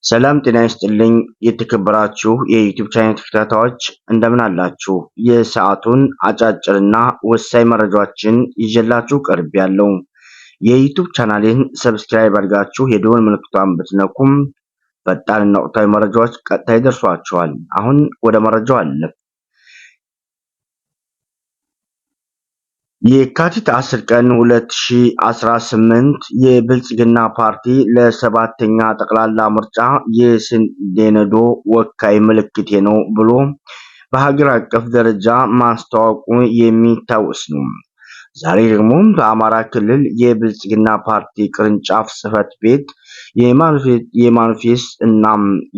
ሰላም ጤና ይስጥልኝ የተከበራችሁ የዩቲዩብ ቻናል ተከታታዮች እንደምን አላችሁ? የሰዓቱን አጫጭርና ወሳኝ መረጃዎችን ይዤላችሁ ቀርቤያለሁ። የዩቲዩብ ቻናሌን ሰብስክራይብ አድርጋችሁ የደወል ምልክቷን ብትነኩም ፈጣንና ወቅታዊ መረጃዎች ቀጥታ ይደርሷችኋል። አሁን ወደ መረጃው አለፍ። የካቲት 10 ቀን 2018 የብልጽግና ፓርቲ ለሰባተኛ ጠቅላላ ምርጫ የስንዴ ነዶ ወካይ ምልክቴ ነው ብሎ በሀገር አቀፍ ደረጃ ማስታወቁ የሚታወስ ነው። ዛሬ ደግሞ በአማራ ክልል የብልጽግና ፓርቲ ቅርንጫፍ ጽህፈት ቤት የማኑፌስ እና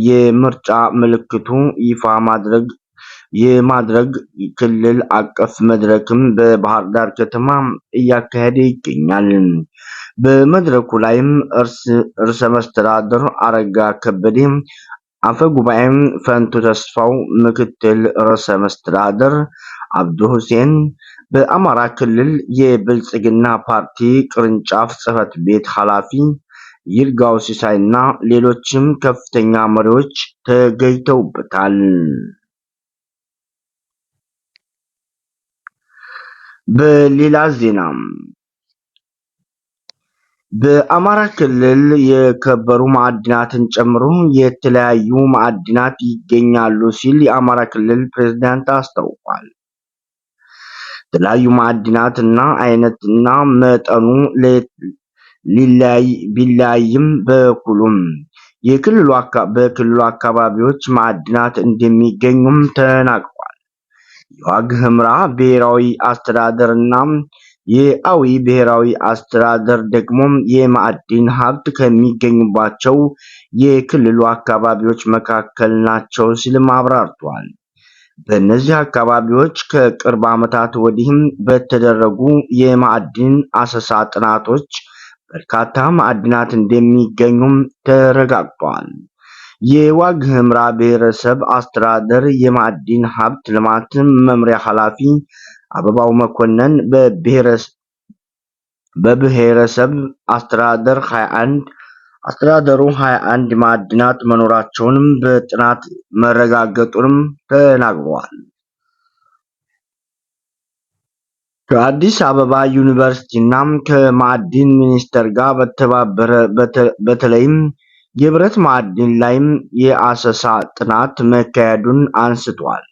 የምርጫ ምልክቱ ይፋ የማድረግ ክልል አቀፍ መድረክም በባህር ዳር ከተማ እያካሄደ ይገኛል። በመድረኩ ላይም ርዕሰ መስተዳድር አረጋ ከበደ፣ አፈ ጉባኤም ፈንቱ ተስፋው፣ ምክትል ርዕሰ መስተዳድር አብዱ ሁሴን፣ በአማራ ክልል የብልጽግና ፓርቲ ቅርንጫፍ ጽህፈት ቤት ኃላፊ ይርጋው ሲሳይና ሌሎችም ከፍተኛ መሪዎች ተገኝተውበታል። በሌላ ዜና በአማራ ክልል የከበሩ ማዕድናትን ጨምሮ የተለያዩ ማዕድናት ይገኛሉ ሲል የአማራ ክልል ፕሬዝዳንት አስታውቋል። የተለያዩ ማዕድናትና አይነትና መጠኑ ቢለያይም በክልሉ አካባቢዎች ማዕድናት እንደሚገኙም ተናግሯል። የዋግ ኽምራ ብሔራዊ አስተዳደርና የአዊ ብሔራዊ አስተዳደር ደግሞ የማዕድን ሀብት ከሚገኙባቸው የክልሉ አካባቢዎች መካከል ናቸው ሲልም አብራርቷል። በእነዚህ አካባቢዎች ከቅርብ ዓመታት ወዲህም በተደረጉ የማዕድን አሰሳ ጥናቶች በርካታ ማዕድናት እንደሚገኙም ተረጋግጧል። የዋግ ኽምራ ብሔረሰብ አስተዳደር የማዕድን ሀብት ልማት መምሪያ ኃላፊ አበባው መኮንን በብሔረሰብ አስተዳደሩ 21 ማዕድናት መኖራቸውንም በጥናት መረጋገጡንም ተናግረዋል። ከአዲስ አበባ ዩኒቨርሲቲና ከማዕድን ሚኒስቴር ጋር በተለይም የብረት ማዕድን ላይም የአሰሳ ጥናት መካሄዱን አንስቷል።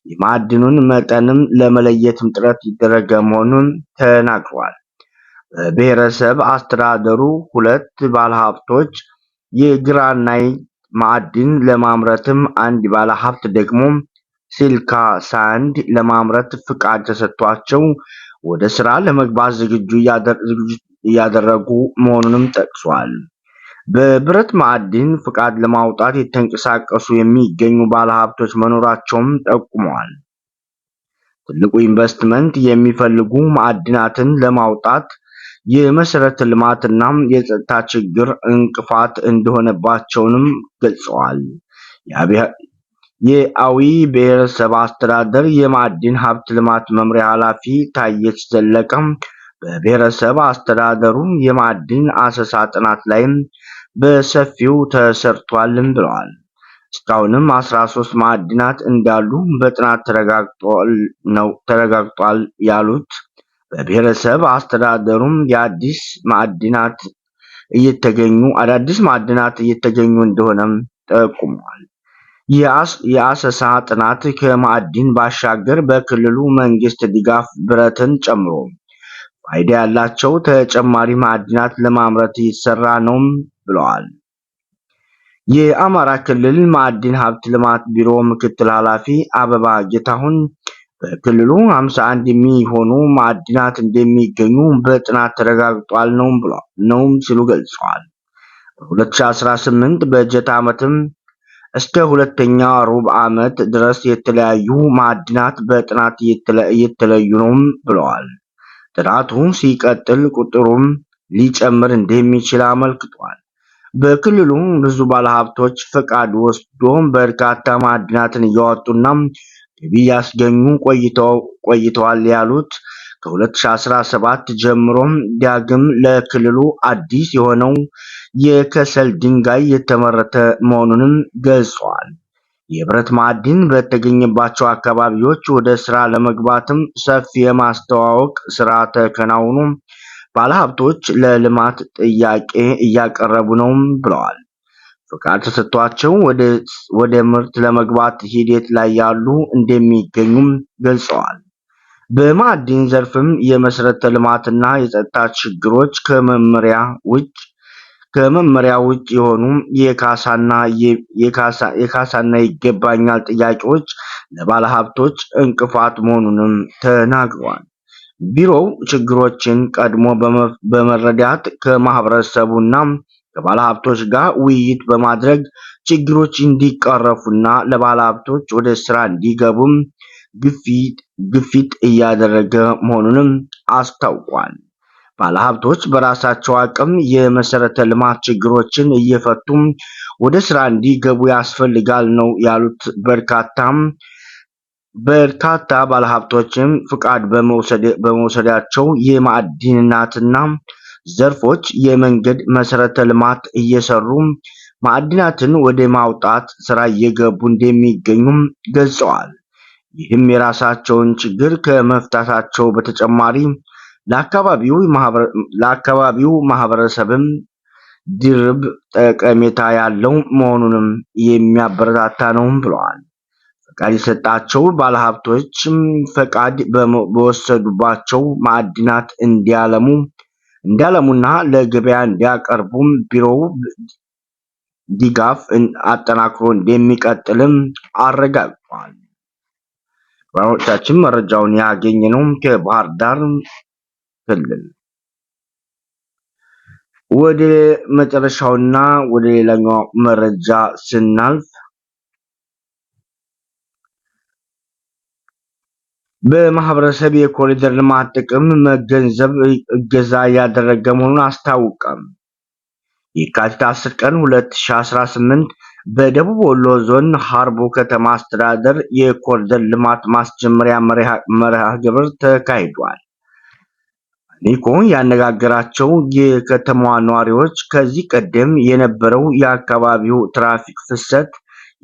የማዕድኑን መጠንም ለመለየትም ጥረት ይደረገ መሆኑን ተናግሯል። በብሔረሰብ አስተዳደሩ 2 ባለሀብቶች የግራናይት ማዕድን ለማምረትም አንድ ባለሀብት ደግሞ ሲልካ ሳንድ ለማምረት ፍቃድ ተሰጥቷቸው ወደ ስራ ለመግባት ዝግጁ እያደረጉ መሆኑንም ጠቅሷል። በብረት ማዕድን ፍቃድ ለማውጣት የተንቀሳቀሱ የሚገኙ ባለሀብቶች መኖራቸውም ጠቁመዋል። ትልቁ ኢንቨስትመንት የሚፈልጉ ማዕድናትን ለማውጣት የመሰረተ ልማትና የጸጥታ ችግር እንቅፋት እንደሆነባቸውንም ገልጸዋል። የአዊ ብሔረሰብ አስተዳደር የማዕድን ሀብት ልማት መምሪያ ኃላፊ ታየች ዘለቀም በብሔረሰብ አስተዳደሩ የማዕድን አሰሳ ጥናት ላይም በሰፊው ተሰርቷልም ብለዋል። እስካሁንም 13 ማዕድናት እንዳሉ በጥናት ተረጋግጧል ያሉት በብሔረሰብ አስተዳደሩም አዳዲስ ማዕድናት እየተገኙ እንደሆነም ጠቁመዋል። የአሰሳ ጥናት ከማዕድን ባሻገር በክልሉ መንግስት ድጋፍ ብረትን ጨምሮ ፋይዳ ያላቸው ተጨማሪ ማዕድናት ለማምረት እየተሰራ ነው ብለዋል። የአማራ ክልል ማዕድን ሀብት ልማት ቢሮ ምክትል ኃላፊ አበባ ጌታሁን በክልሉ 51 የሚሆኑ ማዕድናት እንደሚገኙ በጥናት ተረጋግጧል ነው ሲሉ ገልጸዋል። በ2018 በጀት ዓመትም እስከ ሁለተኛ ሩብ ዓመት ድረስ የተለያዩ ማዕድናት በጥናት እየተለዩ ነው ብለዋል። ጥናቱ ሲቀጥል ቁጥሩም ሊጨምር እንደሚችል አመልክቷል። በክልሉ ብዙ ባለሀብቶች ፈቃድ ወስዶ በርካታ ማዕድናትን እያወጡና ገቢ ያስገኙ ቆይተዋል ያሉት ከ2017 ጀምሮ ዳግም ለክልሉ አዲስ የሆነው የከሰል ድንጋይ የተመረተ መሆኑንም ገልጿል። የብረት ማዕድን በተገኘባቸው አካባቢዎች ወደ ስራ ለመግባትም ሰፊ የማስተዋወቅ ስራ ተከናውኖ ባለሀብቶች ለልማት ጥያቄ እያቀረቡ ነው ብለዋል። ፍቃድ ተሰጥቷቸው ወደ ምርት ለመግባት ሂደት ላይ ያሉ እንደሚገኙም ገልጸዋል። በማዕድን ዘርፍም የመሰረተ ልማትና የጸጥታ ችግሮች ከመመሪያ ውጭ የሆኑ የካሳና ይገባኛል ጥያቄዎች ለባለሀብቶች እንቅፋት መሆኑንም ተናግረዋል። ቢሮው ችግሮችን ቀድሞ በመረዳት ከማህበረሰቡና ከባለሀብቶች ጋር ውይይት በማድረግ ችግሮች እንዲቀረፉና ለባለሀብቶች ወደ ስራ እንዲገቡም ግፊት እያደረገ መሆኑንም አስታውቋል። ባለሀብቶች በራሳቸው አቅም የመሰረተ ልማት ችግሮችን እየፈቱ ወደ ስራ እንዲገቡ ያስፈልጋል ነው ያሉት። በርካታ ባለሀብቶችም ፍቃድ በመውሰዳቸው የማዕድናትና ዘርፎች የመንገድ መሰረተ ልማት እየሰሩ ማዕድናትን ወደ ማውጣት ስራ እየገቡ እንደሚገኙም ገልጸዋል። ይህም የራሳቸውን ችግር ከመፍታታቸው በተጨማሪ ለአካባቢው ማህበረሰብም ድርብ ጠቀሜታ ያለው መሆኑንም የሚያበረታታ ነው ብለዋል። ፈቃድ የሰጣቸው ባለሀብቶችም ፈቃድ በወሰዱባቸው ማዕድናት እንዲያለሙና ለገበያ እንዲያቀርቡም ቢሮው ድጋፍ አጠናክሮ እንደሚቀጥልም አረጋግጧል። ባሮቻችን መረጃውን ያገኘነው ከባህር ዳር ክልል። ወደ መጨረሻውና ወደ ሌላኛው መረጃ ስናልፍ በማህበረሰብ የኮሪደር ልማት ጥቅም መገንዘብ እገዛ ያደረገ መሆኑን አስታውቀም። የካቲት 10 ቀን 2018 በደቡብ ወሎ ዞን ሀርቡ ከተማ አስተዳደር የኮሪደር ልማት ማስጀመሪያ መርሃ ግብር ተካሂዷል። ኒኮ ያነጋገራቸው የከተማዋ ነዋሪዎች ከዚህ ቀደም የነበረው የአካባቢው ትራፊክ ፍሰት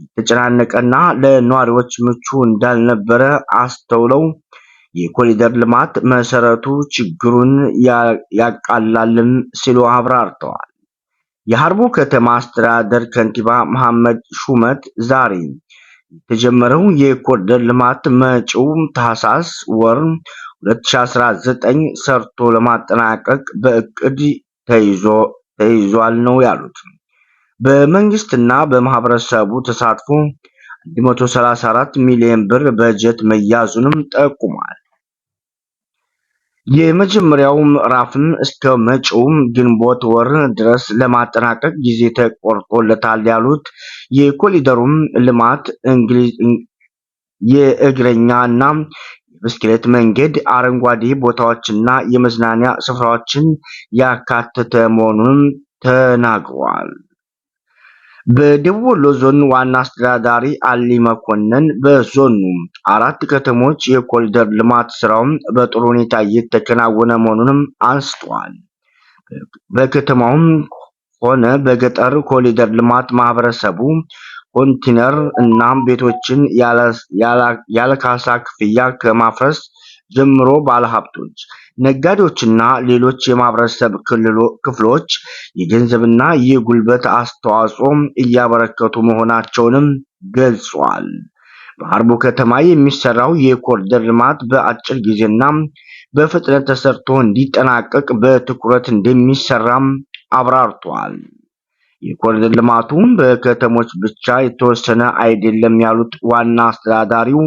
የተጨናነቀና ለነዋሪዎች ምቹ እንዳልነበረ አስተውለው የኮሪደር ልማት መሰረቱ ችግሩን ያቃላልም ሲሉ አብራርተዋል። የሀርቡ ከተማ አስተዳደር ከንቲባ መሐመድ ሹመት ዛሬ የተጀመረው የኮሪደር ልማት መጪው ታህሳስ ወር 2019 ሰርቶ ለማጠናቀቅ በእቅድ ተይዟል ነው ያሉት። በመንግስትና በማህበረሰቡ ተሳትፎ 134 ሚሊዮን ብር በጀት መያዙንም ጠቁሟል። የመጀመሪያው ምዕራፍም እስከ መጪው ግንቦት ወር ድረስ ለማጠናቀቅ ጊዜ ተቆርጦለታል ያሉት የኮሪደሩም ልማት የእግረኛና የብስክሌት መንገድ፣ አረንጓዴ ቦታዎችና የመዝናኛ ስፍራዎችን ያካተተ መሆኑንም ተናግሯል። በደቡብ ወሎ ዞን ዋና አስተዳዳሪ አሊ መኮንን በዞኑ 4 ከተሞች የኮሪደር ልማት ስራው በጥሩ ሁኔታ እየተከናወነ መሆኑንም አንስተዋል። በከተማውም ሆነ በገጠር ኮሪደር ልማት ማህበረሰቡ ኮንቴነር እና ቤቶችን ያለ ካሳ ክፍያ ከማፍረስ ጀምሮ ባለሀብቶች፣ ነጋዴዎችና ሌሎች የማህበረሰብ ክፍሎች የገንዘብና የጉልበት አስተዋጽኦ እያበረከቱ መሆናቸውንም ገልጿል። በሀርቡ ከተማ የሚሰራው የኮሪደር ልማት በአጭር ጊዜና በፍጥነት ተሰርቶ እንዲጠናቀቅ በትኩረት እንደሚሰራም አብራርቷል። የኮሪደር ልማቱ በከተሞች ብቻ የተወሰነ አይደለም ያሉት ዋና አስተዳዳሪው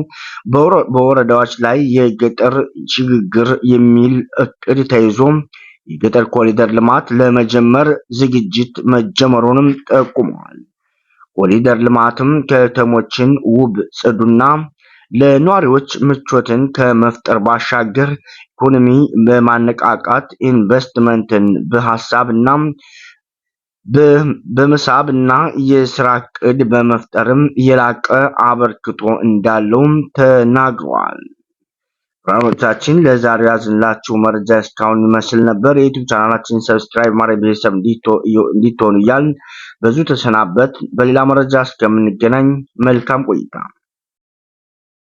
በወረዳዎች ላይ የገጠር ሽግግር የሚል እቅድ ተይዞ የገጠር ኮሪደር ልማት ለመጀመር ዝግጅት መጀመሩንም ጠቁመዋል። ኮሪደር ልማትም ከተሞችን ውብ፣ ጽዱና ለነዋሪዎች ምቾትን ከመፍጠር ባሻገር ኢኮኖሚ በማነቃቃት ኢንቨስትመንትን በሀሳብና በመሳብና የስራ ዕቅድ በመፍጠርም የላቀ አበርክቶ እንዳለውም ተናግረዋል። ፕሮግራሞቻችን ለዛሬው ያዝንላችሁ መረጃ እስካሁን ይመስል ነበር። የዩቲዩብ ቻናላችንን ሰብስክራይብ ማድረግ ቤተሰብ እንዲትሆኑ እያልን በዙ ተሰናበት። በሌላ መረጃ እስከምንገናኝ መልካም ቆይታ